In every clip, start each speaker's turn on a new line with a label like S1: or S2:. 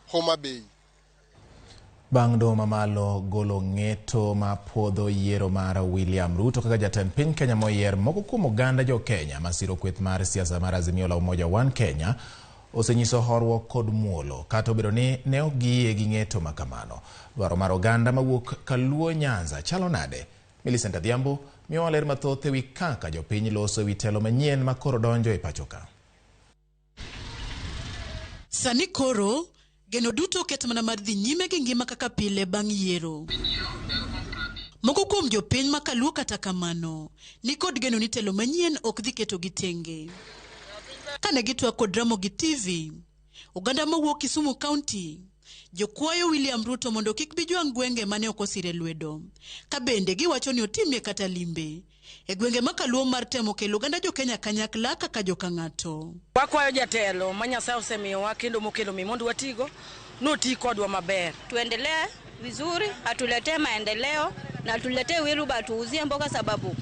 S1: Homa Bay.
S2: Bang' doho mamalo golo ng'eto ma puodho yiero mar William Ruto kaka jatend piny Kenya moyier, moko kuom oganda jo Kenya masiro kweth mar siasa mar Azimio la Umoja One Kenya osenyiso horuok kod muolo kata obedo ni ne ok giyie gi ng'eto ma kamano. Dwaro mar oganda mawuok Kaluo Nyanza chalo nade? Millicent Adhiambo miyowa ler mathoth ewi kaka jopiny loso ewi telo manyien ma koro donjo e pacho ka.
S3: Sani koro Geno duto ket mana mar dhi nyime gi ngima kaka pile bang' yiero. Moko kuom jopiny ma Kaluo kata kamano ni kod geno ni telo manyien ok dhi keto gi tenge. Kane gitwak kod Ramogi TV, oganda mawuok Kisumu County jokwayo William Ruto mondo kik bi jwang' gwenge mane ok osire lwedo. Ka bende giwacho ni otimie kata limbe e gwenge ma Kaluo mar temo kelo oganda jo Kenya kanyakla kaka joka ng'ato.
S4: Wakwayo jatelo ma Nyasaye osemiyowa kendo mokelo mi mondo watigo noti kodwa maber.
S5: Tuendelee vizuri, atuletee maendeleo na tuletee wiruba tuuzie mboga sababu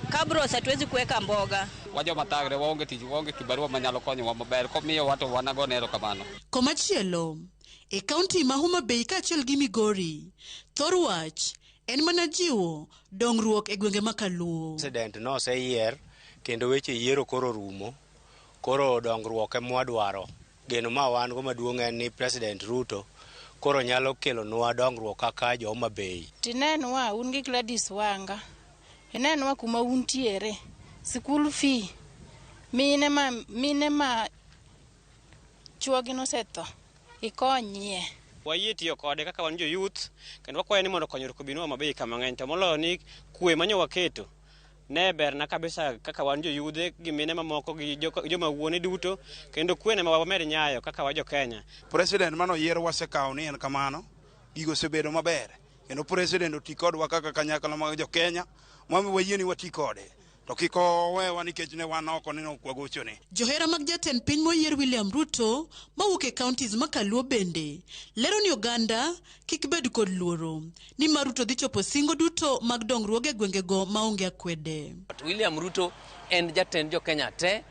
S5: kabro hatuwezi kuweka mboga.
S6: Wajo matagre waonge tich, waonge kibarua manyalo konyowa maber komiyo watu wanago nero kamano.
S3: Komachielo e kaunti ma Homa Bay kaachiel gi Migori, thor wach en mana jiwo dongruok e gwenge ma Kaluo.
S7: President no oseyier kendo weche yiero koro rumo, koro dongruok e mwadwaro. Geno ma wan go maduong' en ni President Ruto koro nyalo kelo nwa dongruok kaka jo Homa Bay.
S8: Tinenwa un gi Gladys Wanga, inenwa kuma untiere, school fee, mine ma chuogi nosetho, ikonyie.
S6: Wayie tiyo kode kaka wan jo youth kendo wakwayo ni mondo konyruok obinwa maber kama ng'eny to moloyo ni kwe manyo waketo ne berna kabisa kaka wan jo yudhe gi mine mamoko gi joma wuone duto kendo kwene ma wamed nyayo kaka wajo Kenya.
S9: President mano yiero wasekawo ni en kamano gigo sebedo maber kendo president oti kodwa kaka kanyakla mag jo Kenya mami wayie ni wati kode to kiko wewa nikech ne wan oko ni okwagochone.
S3: Johera mag jatend piny moyier William Ruto mawuok e counties ma Kaluo bende lero ni oganda kik bed kod luoro ni Ruto dhi chopo singo duto mag dongruoge gwengego maonge akwede.
S10: William Ruto and jatend jo Kenya te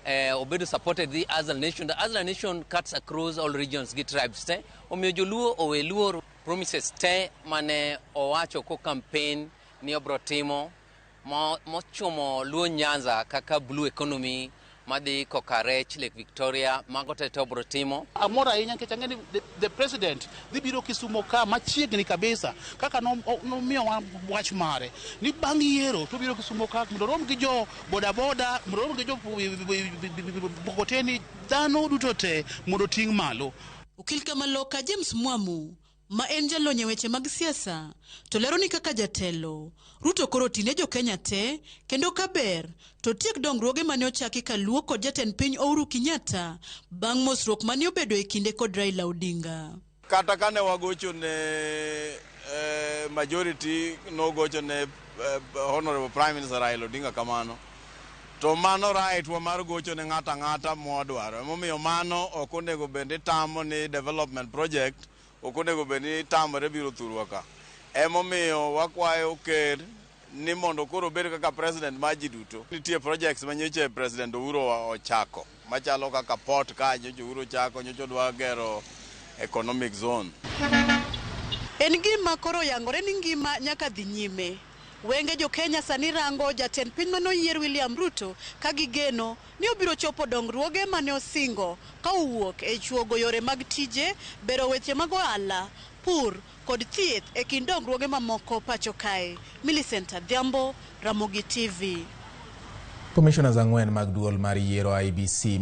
S10: obedo supported the as a nation. The as a nation cuts across all regions gi tribes te. Omiyo joluo owe luor promises te mane owacho ko campaign ni obro timo mochumo Luo Nyanza kaka blue economy madhi kokarech Lake Victoria mago te obro timo.
S11: Amora ahinya nikech ang'eni the president dhi biro Kisumu ka machiegni kabisa kaka nomiyo wach mare ni bang' yiero to biro Kisumu ka mondo rom gi jo bodaboda, mondo rom gi jo Bokoteni, dhano duto te mondo ting' malo.
S3: Okil Kamaloka James Mwamu ma en jalony e weche mag siasa to lero ni kaka jatelo Ruto koro tine jo Kenya te kendo kaber to tiek dongruoge mane ochaki Kaluo kod jatend piny Uhuru Kenyatta bang' mosruok mane obedo e kinde kod Raila Odinga.
S12: Kata kane wagocho ne majority no gocho ne Honorable Prime Minister Raila Odinga kamano, to mano right wa mar gocho ne ng'ata mwadwaro. Momiyo mano ok onego bende tamo ni development project okonego beni tamore biro thurwa ka. Emomiyo wakwayo ker ni mondo koro bed kaka president maji duto. Nitie projects manyoche President Uhuru ochako machalo kaka port ka nyocho Uhuru chako nyocho dwa gero economic zone.
S3: En gima koro yangore ni ngima nyaka dhi nyime. Wenge jo Kenya sani rango jatend piny manoyier William Ruto ka gigeno ni obiro chopo dongruoge mane osingo ka owuok e chuogo yore mag tije, bero weche mag ohala, pur kod thieth e kind dongruoge mamoko pacho kae. Millicent Adhiambo, Ramogi TV.
S2: Commissioners ang'wen mag duol mar yiero IEBC